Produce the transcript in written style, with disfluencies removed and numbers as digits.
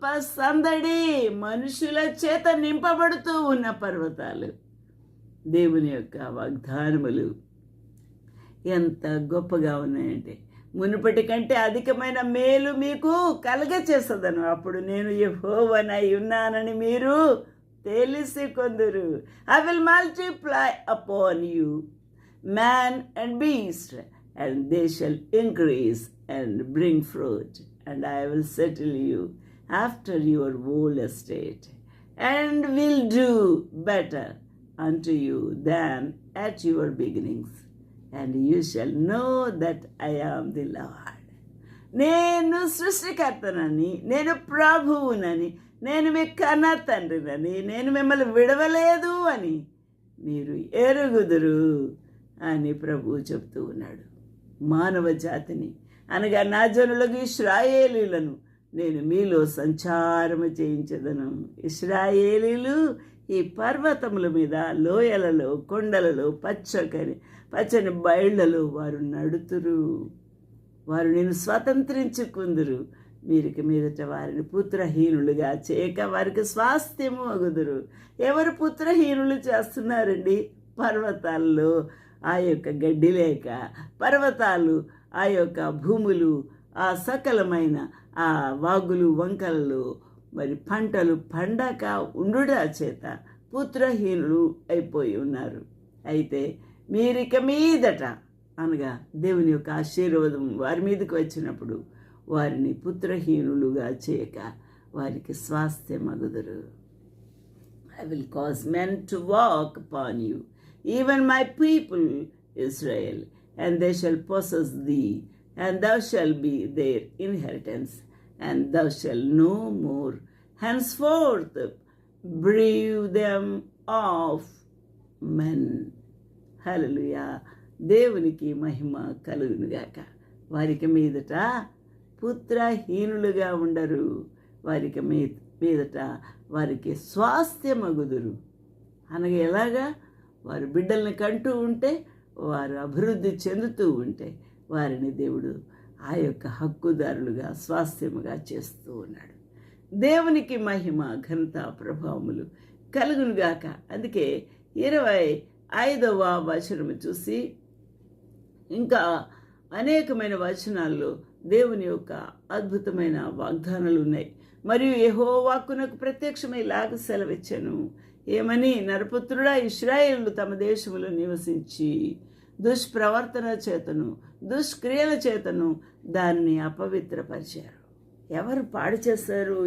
గొప్ప సందడి, మనుషుల చేత నింపబడుతూ ఉన్న పర్వతాలు. దేవుని యొక్క వాగ్దానములు ఎంత గొప్పగా ఉన్నాయంటే, మునుపటి కంటే అధికమైన మేలు మీకు కలగచేసదను. అప్పుడు నేను యెహోవానై ఉన్నానని మీరు తెలిసి కొందరు. I will multiply upon you man and beast, and they shall increase and bring fruit, and I will settle you after your old estate, and will do better unto you than at your beginnings, and you shall know that I am the Lord. నేను సృష్టికర్తనని, నేను ప్రభువునని, నేను మీ కన్న తండ్రినని, నేను మిమ్మల్ని విడవలేదు అని మీరు ఎరుగుదురు అని ప్రభువు చెప్తూ ఉన్నాడు. మానవ జాతిని అనగా నా జనులకు ఇశ్రాయేలీలను నేను మీలో సంచారము చేయించదను. ఇశ్రాయేలీలు ఈ పర్వతముల మీద, లోయలలో, కొండలలో, పచ్చని బయళ్లలో వారు నడుతురు. వారు నేను స్వతంత్రించుకుందురు. మీరికి మీదట వారిని పుత్రహీనులుగా చేయక వారికి స్వాస్థ్యము అగుదురు. ఎవరు పుత్రహీనులు చేస్తున్నారండి? పర్వతాల్లో ఆ యొక్క గడ్డి లేక, పర్వతాలు ఆ యొక్క భూములు, ఆ సకలమైన ఆ వాగులు వంకలలో మరి పంటలు పండక ఉండుట చేత పుత్రహీనులు అయిపోయి ఉన్నారు. అయితే మీరిక మీదట అనగా దేవుని యొక్క ఆశీర్వాదం వారి మీదకి వచ్చినప్పుడు వారిని పుత్రహీనులుగా చేయక వారికి స్వాస్థ్యం అగుదురు. I will cause men to walk upon you, even my people Israel, and they shall possess thee, and thou shalt be their inheritance, and thou shalt no more henceforth bereave them of men. హల్లెలూయా. దేవునికి మహిమ కలుగునుగాక. వారికి మీదట పుత్రహీనులుగా ఉండరు. వారికి మీదట వారికి స్వాస్థ్యమగుదురు. అనగా ఎలాగా? వారు బిడ్డల్ని కంటూ ఉంటే, వారు అభివృద్ధి చెందుతూ ఉంటే వారిని దేవుడు ఆ యొక్క హక్కుదారులుగా, స్వాస్థ్యముగా చేస్తూ ఉన్నాడు. దేవునికి మహిమ, ఘనత, ప్రభావములు కలుగునుగాక. అందుకే 25వ వచనము చూసి ఇంకా అనేకమైన వచనాల్లో దేవుని యొక్క అద్భుతమైన వాగ్దానాలు ఉన్నాయి. మరియు యెహోవాకునకు ప్రత్యక్షమై ఇలాగ సెలవిచ్చెను. ఏమని? నరపుత్రుడా, ఇశ్రాయేలు తమ దేశములో నివసించి దుష్ప్రవర్తన చేతను, దుష్క్రియల చేతను దాన్ని అపవిత్రపరిచారు. ఎవరు పాడు చేశారు?